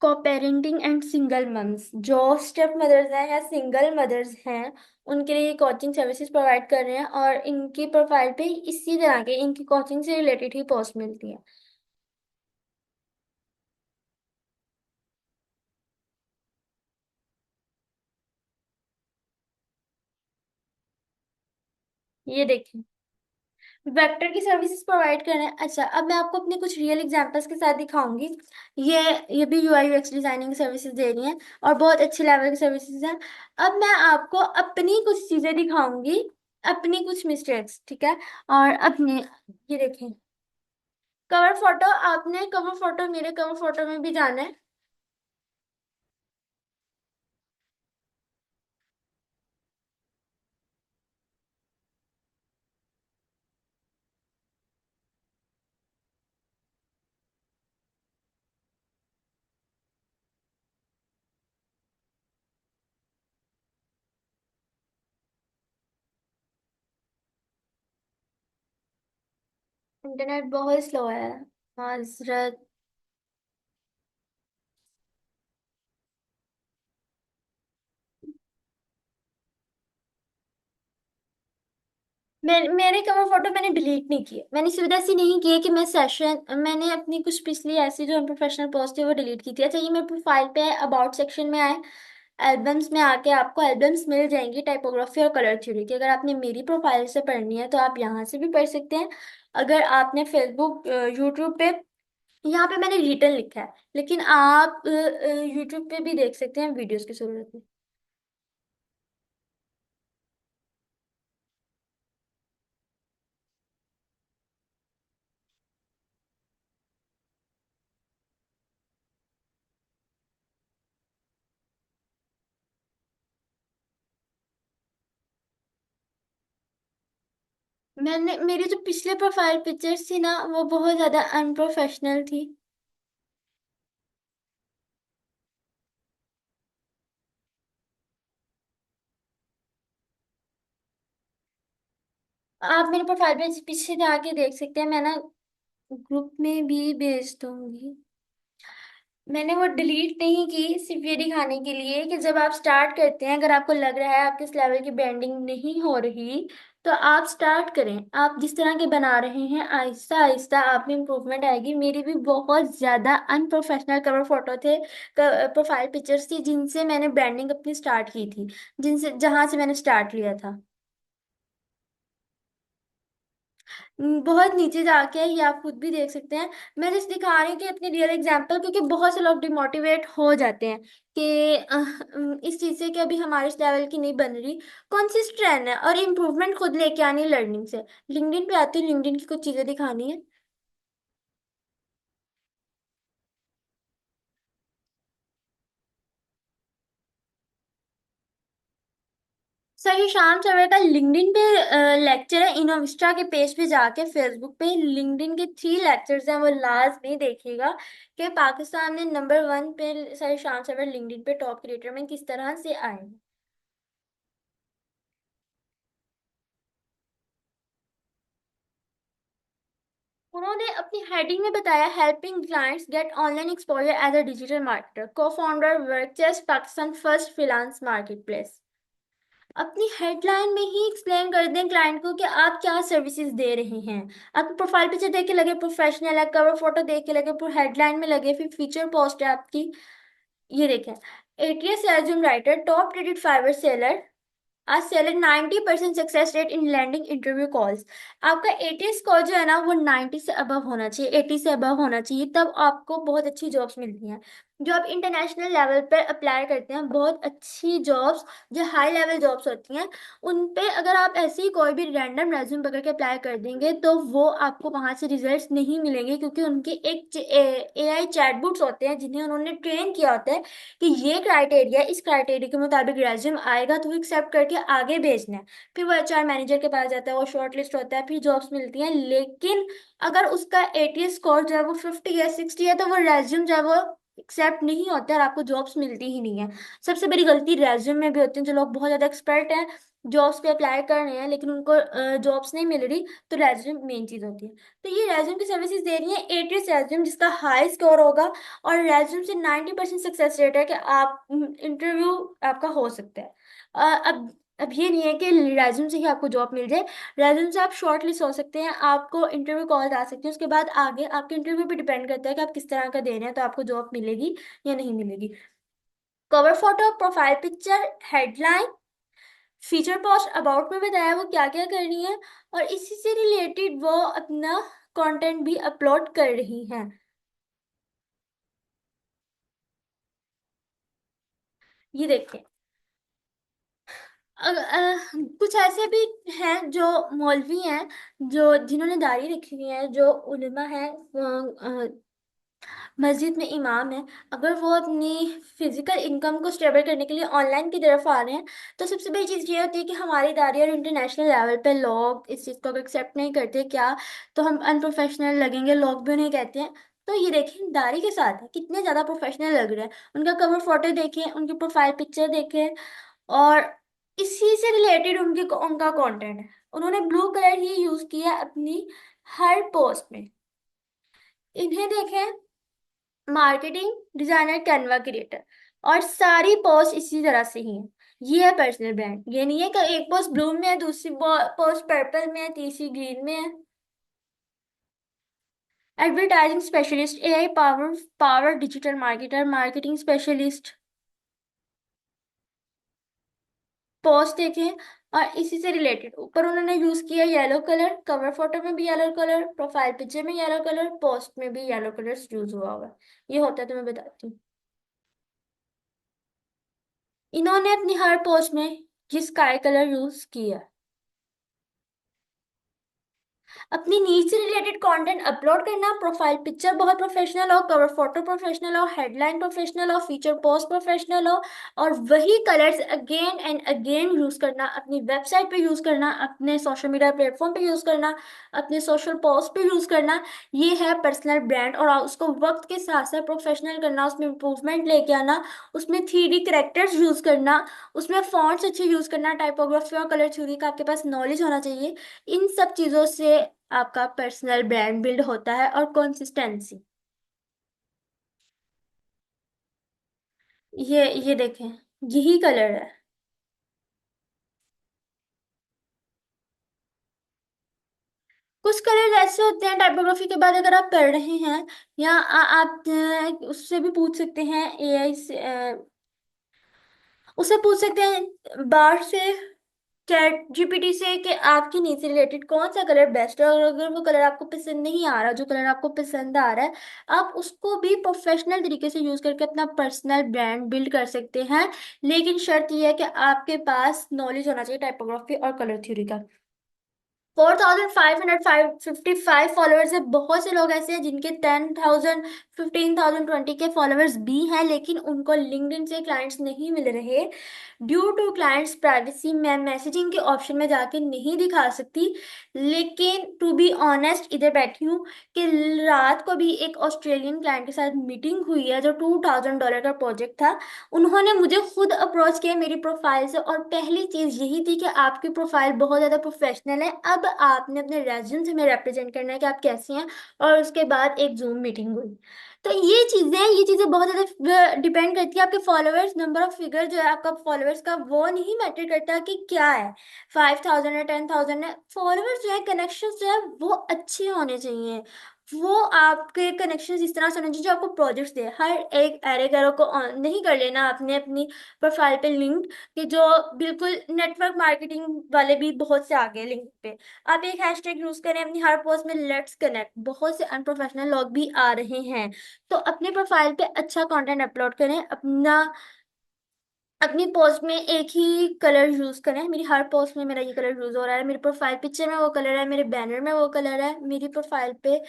A: को पेरेंटिंग एंड सिंगल मम्स, जो स्टेप मदर्स हैं या सिंगल मदर्स हैं, उनके लिए कोचिंग सर्विसेज प्रोवाइड कर रहे हैं, और इनकी प्रोफाइल पे इसी तरह के, इनकी कोचिंग से रिलेटेड ही पोस्ट मिलती है। ये देखिए, वेक्टर की सर्विसेज प्रोवाइड कर रहे हैं। अच्छा, अब मैं आपको अपने कुछ रियल एग्जांपल्स के साथ दिखाऊंगी। ये ये भी यूआई यूएक्स डिजाइनिंग सर्विसेज दे रही हैं, और बहुत अच्छे लेवल की सर्विसेज हैं। अब मैं आपको अपनी कुछ चीजें दिखाऊंगी, अपनी कुछ मिस्टेक्स, ठीक है? और अपने, ये देखें, कवर फोटो, आपने कवर फोटो, मेरे कवर फोटो में भी जाना है। इंटरनेट बहुत स्लो है, माजरत। मेरे कवर फोटो मैंने डिलीट नहीं किए, मैंने इस वजह से नहीं किए कि मैंने अपनी कुछ पिछली ऐसी जो अनप्रोफेशनल पोस्ट थी वो डिलीट की थी। अच्छा, ये मेरे प्रोफाइल पे है, अबाउट सेक्शन में आए, एल्बम्स में आके आपको एल्बम्स मिल जाएंगी टाइपोग्राफी और कलर थ्योरी की। अगर आपने मेरी प्रोफाइल से पढ़नी है तो आप यहाँ से भी पढ़ सकते हैं। अगर आपने फेसबुक यूट्यूब पे, यहाँ पे मैंने रिटर्न लिखा है, लेकिन आप यूट्यूब पे भी देख सकते हैं वीडियोस की जरूरत में। मेरी जो पिछले प्रोफाइल पिक्चर्स थी ना वो बहुत ज्यादा अनप्रोफेशनल थी। आप मेरे प्रोफाइल पे पीछे जाके देख सकते हैं, मैं ना ग्रुप में भी भेज दूंगी। मैंने वो डिलीट नहीं की सिर्फ ये दिखाने के लिए कि जब आप स्टार्ट करते हैं, अगर आपको लग रहा है आपके इस लेवल की ब्रांडिंग नहीं हो रही, तो आप स्टार्ट करें। आप जिस तरह के बना रहे हैं आहिस्ता आहिस्ता आप में इम्प्रूवमेंट आएगी। मेरी भी बहुत ज्यादा अनप्रोफेशनल कवर फोटो थे, प्रोफाइल पिक्चर्स थी, जिनसे मैंने ब्रांडिंग अपनी स्टार्ट की थी, जिनसे जहां से मैंने स्टार्ट लिया था। बहुत नीचे जाके है, ये आप खुद भी देख सकते हैं। मैं जस्ट दिखा रही हूँ कि अपनी रियल एग्जांपल, क्योंकि बहुत से लोग डिमोटिवेट हो जाते हैं कि इस चीज से कि अभी हमारे इस लेवल की नहीं बन रही। कंसिस्टेंट है और इम्प्रूवमेंट खुद लेके आनी है लर्निंग से। लिंक्डइन पे आती है, लिंक्डइन की कुछ चीजें दिखानी है। सही, शाम चरवाल का लिंक्डइन पे लेक्चर है। इनोविस्टा के पेज पे जाके फेसबुक पे लिंक्डइन के 3 लेक्चर्स हैं, वो लाजमी देखिएगा कि पाकिस्तान ने नंबर 1 पे सही शाम चरवाल लिंक्डइन पे टॉप क्रिएटर में किस तरह से आए हैं। उन्होंने अपनी हेडिंग में बताया, helping clients get online exposure as a digital marketer, co founder वर्कचेस Pakistan first freelance marketplace. अपनी हेडलाइन में ही एक्सप्लेन कर दें क्लाइंट को कि आप क्या सर्विसेज दे रहे हैं। आपको प्रोफाइल पिक्चर देख के लगे प्रोफेशनल है, कवर फोटो देख के लगे, फिर हेडलाइन में लगे, फिर फीचर पोस्ट है आपकी। ये देखें, ATS resume writer, top rated Fiverr seller, आज select 90% success rate in landing interview calls. आपका एटीएस स्कोर जो है ना वो 90 से अबव होना चाहिए, 80 से अबव होना चाहिए, तब आपको बहुत अच्छी जॉब्स मिलती हैं। जो आप इंटरनेशनल लेवल पर अप्लाई करते हैं, बहुत अच्छी जॉब्स जो हाई लेवल जॉब्स होती हैं, उन पे अगर आप ऐसे ही कोई भी रैंडम रेज्यूम पकड़ के अप्लाई कर देंगे तो वो आपको वहां से रिजल्ट्स नहीं मिलेंगे, क्योंकि उनके एक एआई चैटबॉट्स होते हैं जिन्हें उन्होंने ट्रेन किया होता है कि ये क्राइटेरिया, इस क्राइटेरिया के मुताबिक रेज्यूम आएगा तो एक्सेप्ट करके आगे भेजना है। फिर वो एचआर मैनेजर के पास जाता है, वो शॉर्ट लिस्ट होता है, फिर जॉब्स मिलती हैं। लेकिन अगर उसका एटीएस स्कोर जो है वो 50 या 60 है तो वो रेज्यूम जो है वो एक्सेप्ट नहीं होता है और आपको जॉब्स मिलती ही नहीं है। सबसे बड़ी गलती रेज्यूम में भी होती है। जो लोग बहुत ज्यादा एक्सपर्ट हैं, जॉब्स पे अप्लाई कर रहे हैं लेकिन उनको जॉब्स नहीं मिल रही, तो रेज्यूम मेन चीज होती है। तो ये रेज्यूम की सर्विसेज दे रही है एटीएस रेज्यूम, जिसका हाई स्कोर होगा और रेज्यूम से 90% सक्सेस रेट है कि आप इंटरव्यू आपका हो सकता है। अब ये नहीं है कि रेज्यूम से ही आपको जॉब मिल जाए। रेज्यूम से आप शॉर्ट लिस्ट हो सकते हैं, आपको इंटरव्यू कॉल आ सकती है, उसके बाद आगे आपके इंटरव्यू पे डिपेंड करता है कि आप किस तरह का दे रहे हैं, तो आपको जॉब मिलेगी या नहीं मिलेगी। Cover photo, profile picture, headline, feature post, about में बताया वो क्या क्या करनी है, और इसी से रिलेटेड वो अपना कंटेंट भी अपलोड कर रही हैं। ये देखते, कुछ ऐसे भी हैं जो मौलवी हैं, जो जिन्होंने दाढ़ी रखी हुई है, जो उलमा है, मस्जिद में इमाम है, अगर वो अपनी फिजिकल इनकम को स्टेबल करने के लिए ऑनलाइन की तरफ आ रहे हैं, तो सबसे बड़ी चीज़ ये होती है कि हमारी दाढ़ी और इंटरनेशनल लेवल पे लोग इस चीज़ को एक्सेप्ट नहीं करते क्या, तो हम अनप्रोफेशनल लगेंगे, लोग भी उन्हें कहते हैं। तो ये देखें दाढ़ी के साथ है कितने ज़्यादा प्रोफेशनल लग रहे हैं, उनका कवर फोटो देखें, उनकी प्रोफाइल पिक्चर देखें, और इसी से रिलेटेड उनका कंटेंट है। उन्होंने ब्लू कलर ही यूज किया अपनी हर पोस्ट में इन्हें देखें, मार्केटिंग डिजाइनर, कैनवा क्रिएटर, और सारी पोस्ट इसी तरह से ही है। ये है पर्सनल ब्रांड। ये नहीं है कि एक पोस्ट ब्लू में है, दूसरी पोस्ट पर्पल में है, तीसरी ग्रीन में है। Advertising specialist, AI power power digital marketer, marketing specialist. Post देखें, और इसी से रिलेटेड ऊपर उन्होंने यूज किया येलो कलर, कवर फोटो में भी येलो कलर, प्रोफाइल पिक्चर में येलो कलर, पोस्ट में भी येलो कलर यूज हुआ हुआ है। ये होता है तो मैं बताती हूँ। इन्होंने अपनी हर पोस्ट में ये स्काई कलर यूज किया। अपनी नीड से रिलेटेड कंटेंट अपलोड करना, प्रोफाइल पिक्चर बहुत प्रोफेशनल हो, कवर फोटो प्रोफेशनल हो, हेडलाइन प्रोफेशनल हो, फीचर पोस्ट प्रोफेशनल हो, और वही colours again and again use करना, अपनी वेबसाइट पे यूज करना, अपने सोशल मीडिया प्लेटफॉर्म पे यूज करना, अपने सोशल पोस्ट पे यूज करना। ये है पर्सनल ब्रांड। और उसको वक्त के साथ साथ प्रोफेशनल करना, उसमें इम्प्रूवमेंट लेके आना, उसमें 3D करेक्टर्स यूज करना, उसमें फॉन्ट्स अच्छे यूज करना, टाइपोग्राफी और कलर थ्योरी का आपके पास नॉलेज होना चाहिए। इन सब चीजों से आपका पर्सनल ब्रांड बिल्ड होता है। और कंसिस्टेंसी, ये देखें, यही कलर है। कुछ कलर ऐसे होते हैं टाइपोग्राफी के बाद अगर आप पढ़ रहे हैं, या आप उससे भी पूछ सकते हैं, एआई से उससे पूछ सकते हैं, बार से, चैट जीपीटी से, कि आपकी नीड से रिलेटेड कौन सा कलर बेस्ट है। और अगर वो कलर आपको पसंद नहीं आ रहा, जो कलर आपको पसंद आ रहा है, आप उसको भी प्रोफेशनल तरीके से यूज करके अपना पर्सनल ब्रांड बिल्ड कर सकते हैं। लेकिन शर्त यह है कि आपके पास नॉलेज होना चाहिए टाइपोग्राफी और कलर थ्योरी का। 4555 फॉलोअर्स है। बहुत से लोग ऐसे हैं जिनके 10,000, 15,000, 20 के फॉलोअर्स भी हैं, लेकिन उनको लिंक्डइन से क्लाइंट्स नहीं मिल रहे। ड्यू टू क्लाइंट्स प्राइवेसी, मैं मैसेजिंग के ऑप्शन में जाके नहीं दिखा सकती। लेकिन टू बी ऑनेस्ट, इधर बैठी हूँ कि रात को भी एक ऑस्ट्रेलियन क्लाइंट के साथ मीटिंग हुई है, जो $2,000 का प्रोजेक्ट था। उन्होंने मुझे खुद अप्रोच किया मेरी प्रोफाइल से, और पहली चीज यही थी कि आपकी प्रोफाइल बहुत ज्यादा प्रोफेशनल है, अब आपने अपने रेज्यूम से हमें रिप्रेजेंट करना है कि आप कैसी हैं। और उसके बाद एक जूम मीटिंग हुई। तो ये चीजें बहुत ज्यादा डिपेंड करती है आपके फॉलोअर्स, नंबर ऑफ फिगर जो है आपका फॉलोअर्स का, वो नहीं मैटर करता कि क्या है, 5,000 है, 10,000 है। फॉलोअर्स जो है, कनेक्शन जो है, वो अच्छे होने चाहिए। वो आपके कनेक्शन इस तरह से होने चाहिए जो आपको प्रोजेक्ट्स दे। हर एक एरे करो को ऑन नहीं कर लेना आपने अपनी प्रोफाइल पे लिंक, कि जो बिल्कुल नेटवर्क मार्केटिंग वाले भी बहुत से आगे लिंक पे। आप एक हैशटैग यूज करें अपनी हर पोस्ट में, लेट्स कनेक्ट। बहुत से अनप्रोफेशनल लोग भी आ रहे हैं। तो अपने प्रोफाइल पे अच्छा कंटेंट अपलोड करें, अपनी पोस्ट में एक ही कलर यूज करें। मेरी हर पोस्ट में मेरा ये कलर यूज हो रहा है, मेरे प्रोफाइल पिक्चर में वो कलर है, मेरे बैनर में वो कलर है, मेरी प्रोफाइल पे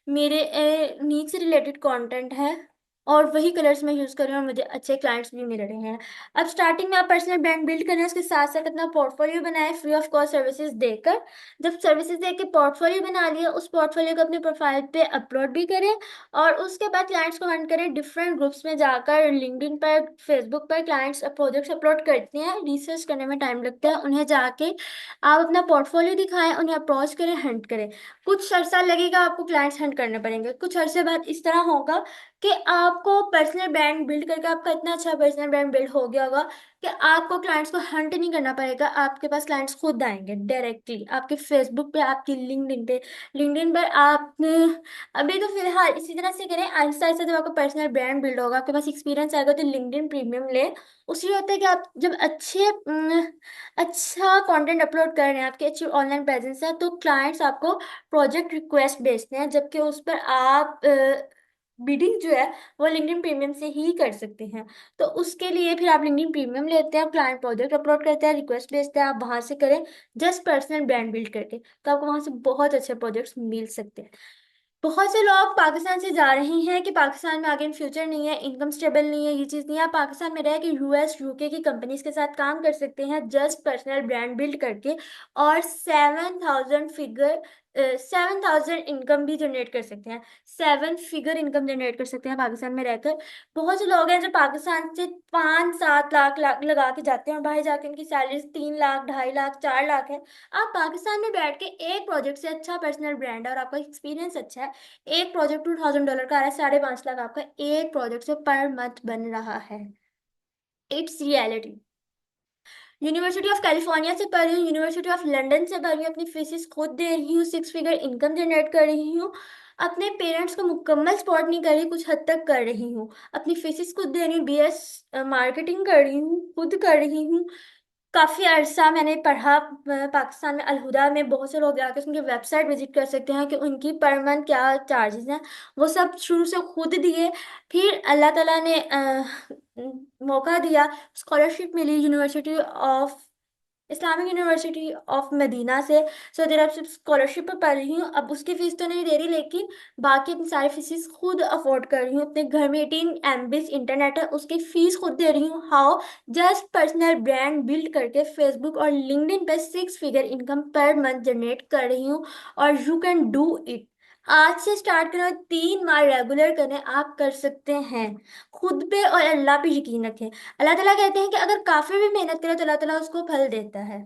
A: मेरे नीड से रिलेटेड कंटेंट है, और वही कलर्स मैं यूज कर रही हूँ, और मुझे अच्छे क्लाइंट्स भी मिल रहे हैं। अब स्टार्टिंग में आप पर्सनल ब्रांड बिल्ड करें, उसके साथ साथ अपना पोर्टफोलियो बनाएं फ्री ऑफ कॉस्ट सर्विसेज देकर। जब सर्विसेज देकर पोर्टफोलियो बना लिया, उस पोर्टफोलियो को अपने प्रोफाइल पे अपलोड भी करें। और उसके बाद क्लाइंट्स को हंट करें डिफरेंट ग्रुप्स में जाकर, लिंक्डइन पर, फेसबुक पर क्लाइंट्स प्रोजेक्ट्स अपलोड करते हैं, रिसर्च करने में टाइम लगता है, उन्हें जाके आप अपना पोर्टफोलियो दिखाएं, उन्हें अप्रोच करें, हंट करें। कुछ अरसा लगेगा, आपको क्लाइंट्स हंट करने पड़ेंगे। कुछ अरसे बाद इस तरह होगा कि आपको पर्सनल ब्रांड बिल्ड करके, आपका इतना अच्छा पर्सनल ब्रांड बिल्ड हो गया होगा कि आपको क्लाइंट्स को हंट नहीं करना पड़ेगा, आपके पास क्लाइंट्स खुद आएंगे डायरेक्टली आपके फेसबुक पे, आपकी लिंक्डइन पे। लिंक्डइन पर आप अभी तो फिलहाल इसी तरह से करें, आहिस्ता आहिस्ता जब आपका पर्सनल ब्रांड बिल्ड होगा, आपके पास एक्सपीरियंस आएगा, तो लिंक्डइन प्रीमियम ले। उसमें होता है कि आप जब अच्छा कंटेंट अपलोड कर रहे हैं, आपकी अच्छी ऑनलाइन प्रेजेंस है, तो क्लाइंट्स आपको प्रोजेक्ट रिक्वेस्ट भेजते हैं, जबकि उस पर आप बिडिंग जो है वो लिंक्डइन प्रीमियम से ही कर सकते हैं। तो उसके लिए फिर आप लिंक्डइन प्रीमियम लेते हैं, क्लाइंट प्रोजेक्ट अपलोड करते हैं, रिक्वेस्ट भेजते हैं, आप वहां से करें, जस्ट पर्सनल ब्रांड बिल्ड करके, तो आपको वहां से बहुत अच्छे प्रोजेक्ट्स मिल सकते हैं। बहुत से लोग पाकिस्तान से जा रहे हैं कि पाकिस्तान में आगे इन फ्यूचर नहीं है, इनकम स्टेबल नहीं है, ये चीज़ नहीं है। आप पाकिस्तान में रह के यूएस यूके की कंपनीज के साथ काम कर सकते हैं, जस्ट पर्सनल ब्रांड बिल्ड करके। और 7,000 फिगर 7,000 इनकम भी जनरेट कर सकते हैं। 7 फिगर इनकम जनरेट कर सकते हैं पाकिस्तान में रहकर। बहुत से लोग हैं जो पाकिस्तान से 5-7 लाख लाख लगा के जाते हैं और बाहर जाके उनकी सैलरी 3 लाख, 2.5 लाख, 4 लाख है। आप पाकिस्तान में बैठ के एक प्रोजेक्ट से, अच्छा पर्सनल ब्रांड है और आपका एक्सपीरियंस अच्छा है, एक प्रोजेक्ट $2,000 का आ रहा है, 5.5 लाख आपका एक प्रोजेक्ट से पर मंथ बन रहा है। It's reality. University of California से पढ़ रही हूँ, यूनिवर्सिटी ऑफ लंदन से पढ़ रही हूँ, अपनी फीसिस खुद दे रही हूँ, 6 फिगर इनकम जनरेट कर रही हूँ। अपने पेरेंट्स को मुकम्मल सपोर्ट नहीं कर रही, कुछ हद तक कर रही हूँ। अपनी फीसिस खुद दे रही हूँ, BS मार्केटिंग कर रही हूँ, खुद कर रही हूँ। काफी अरसा मैंने पढ़ा पाकिस्तान में अलहुदा में। बहुत से लोग जाकर उनकी वेबसाइट विजिट कर सकते हैं कि उनकी पर मंथ क्या चार्जेस हैं। वो सब शुरू से खुद दिए। फिर अल्लाह ताला ने मौका दिया, स्कॉलरशिप मिली university of Islamic university of Medina से। सऊदी अरब से स्कॉलरशिप पर पढ़ रही हूँ। अब उसकी फीस तो नहीं दे रही, लेकिन बाकी अपनी सारी फीस खुद अफोर्ड कर रही हूँ। अपने घर में 18 MB इंटरनेट है, उसकी फीस खुद दे रही हूँ। How? Just personal brand build करके फेसबुक और लिंक्डइन पे 6 figure income per month generate कर रही हूँ। और यू कैन डू इट। आज से स्टार्ट करो, 3 माह रेगुलर करें, आप कर सकते हैं। खुद पे और अल्लाह पे यकीन रखें। अल्लाह ताला कहते हैं कि अगर काफी भी मेहनत करे तो अल्लाह ताला उसको फल देता है।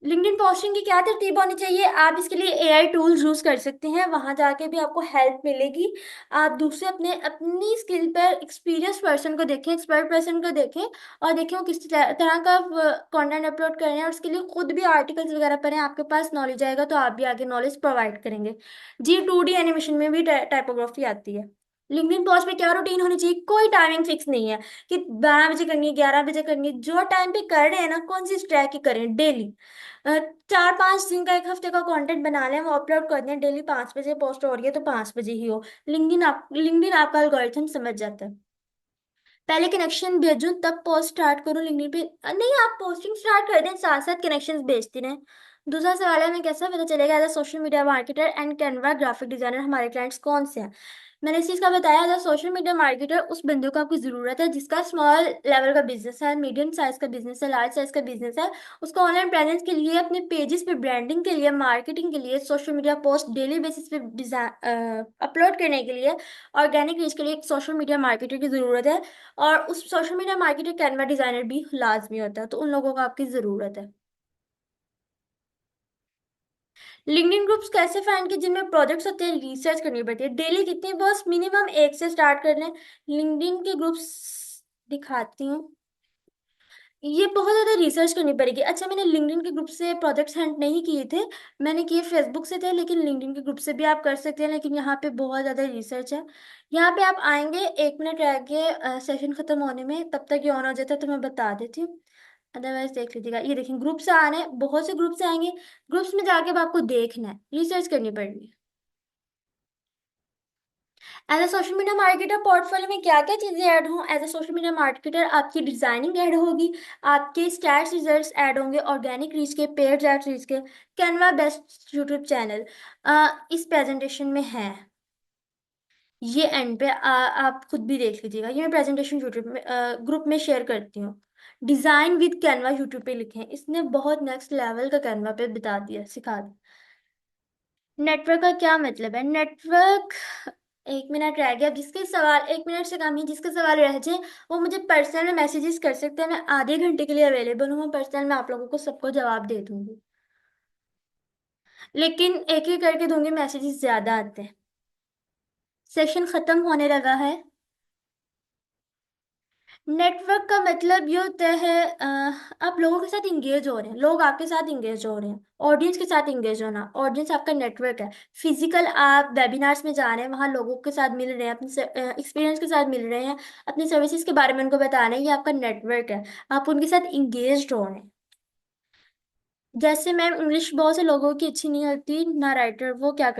A: लिंक्डइन पोस्टिंग की क्या तरतीब होनी चाहिए? आप इसके लिए AI टूल्स यूज कर सकते हैं, वहां जाके भी आपको हेल्प मिलेगी। आप दूसरे अपनी स्किल पर एक्सपीरियंस पर्सन को देखें, एक्सपर्ट पर्सन को देखें और देखें वो किस तरह का कंटेंट अपलोड कर रहे हैं, और उसके लिए खुद भी आर्टिकल्स वगैरह पढ़ें। आपके पास नॉलेज आएगा तो आप भी आगे नॉलेज प्रोवाइड करेंगे। G2D एनिमेशन में भी टाइपोग्राफी आती है। लिंक्डइन पोस्ट पे क्या रूटीन होनी चाहिए? कोई टाइमिंग फिक्स नहीं है कि 12 बजे करनी है, 11 बजे करनी है। जो टाइम पे कर रहे हैं ना, कौन सी ट्रैक की करें डेली। 4-5 दिन का, एक हफ्ते का कंटेंट बना लें, वो अपलोड कर दें। डेली 5 बजे पोस्ट हो रही है तो 5 बजे ही हो। लिंक्डइन आपका एल्गोरिथम समझ जाता है। पहले कनेक्शन भेजूं तब पोस्ट स्टार्ट करूं लिंक्डइन पे? नहीं, आप पोस्टिंग स्टार्ट कर दें, साथ साथ कनेक्शंस भेजती रहें। दूसरा सवाल है, हमें कैसा पता चलेगा as a social media marketer and Canva graphic designer हमारे क्लाइंट्स कौन से हैं? मैंने इस चीज़ का बताया, as a social media marketer उस बंदे को आपकी ज़रूरत है जिसका स्मॉल लेवल का बिजनेस है, मीडियम साइज का बिजनेस है, लार्ज साइज का बिजनेस है। उसको ऑनलाइन प्रेजेंस के लिए, अपने पेजेस पे ब्रांडिंग के लिए, मार्केटिंग के लिए, social media post daily basis पे अपलोड करने के लिए, ऑर्गेनिक रीच के लिए एक सोशल मीडिया मार्केटर की ज़रूरत है। और उस social media marketer Canva designer भी लाजमी होता है, तो उन लोगों को आपकी जरूरत है। लिंक्डइन ग्रुप्स कैसे फाइंड की जिनमें प्रोजेक्ट्स होते हैं, रिसर्च करनी पड़ती है डेली। कितनी? बस मिनिमम एक से स्टार्ट कर लें। लिंक्डइन के ग्रुप्स दिखाती हूँ। ये बहुत ज़्यादा रिसर्च करनी पड़ेगी। अच्छा, मैंने लिंक्डइन के ग्रुप से प्रोजेक्ट्स हंट नहीं किए थे, मैंने किए फेसबुक से थे। लेकिन लिंक्डइन के ग्रुप से भी आप कर सकते हैं, लेकिन यहाँ पे बहुत ज़्यादा रिसर्च है। यहाँ पे आप आएंगे, 1 मिनट रह गए सेशन खत्म होने में, तब तक ये ऑन हो जाता है तो मैं बता देती हूँ। अदरवाइज देख लीजिएगा, ये देखिए ग्रुप्स आ रहे हैं, बहुत से ग्रुप्स आएंगे। ग्रुप्स में जाके अब आपको देखना है, रिसर्च करनी पड़ेगी। As a social media marketer portfolio में क्या क्या चीजें ऐड हों? As a social media marketer आपकी डिजाइनिंग ऐड होगी, आपके स्टैट्स रिजल्ट्स ऐड होंगे, ऑर्गेनिक रीच के, पेड एड्स रीच के, कैनवा बेस्ट यूट्यूब चैनल इस प्रेजेंटेशन में है। ये एंड पे आप खुद भी देख लीजिएगा, ये मैं प्रेजेंटेशन यूट्यूब में ग्रुप में शेयर करती हूँ। डिजाइन विद कैनवा यूट्यूब पे लिखें, इसने बहुत नेक्स्ट लेवल का कैनवा पे बता दिया, सिखा दिया। नेटवर्क का क्या मतलब है? नेटवर्क, 1 मिनट रह गया। अब जिसके सवाल 1 मिनट से कम ही, जिसके सवाल रह जाए वो मुझे पर्सनल में मैसेजेस कर सकते हैं। मैं आधे घंटे के लिए अवेलेबल हूँ, मैं पर्सनल में आप लोगों को सबको जवाब दे दूंगी। लेकिन एक एक करके दूंगी, मैसेजेस ज्यादा आते हैं। सेशन खत्म होने लगा है। नेटवर्क का मतलब ये होता है आप लोगों के साथ इंगेज हो रहे हैं, लोग आपके साथ इंगेज हो रहे हैं, ऑडियंस के साथ इंगेज होना। ऑडियंस आपका नेटवर्क है। फिजिकल आप वेबिनार्स में जा रहे हैं, वहां लोगों के साथ मिल रहे हैं, अपने एक्सपीरियंस के साथ मिल रहे हैं, अपनी सर्विसेज के बारे में उनको बता रहे हैं, ये आपका नेटवर्क है। आप उनके साथ इंगेज हो रहे हैं। जैसे मैम इंग्लिश बहुत से लोगों की अच्छी नहीं होती, ना राइटर, वो क्या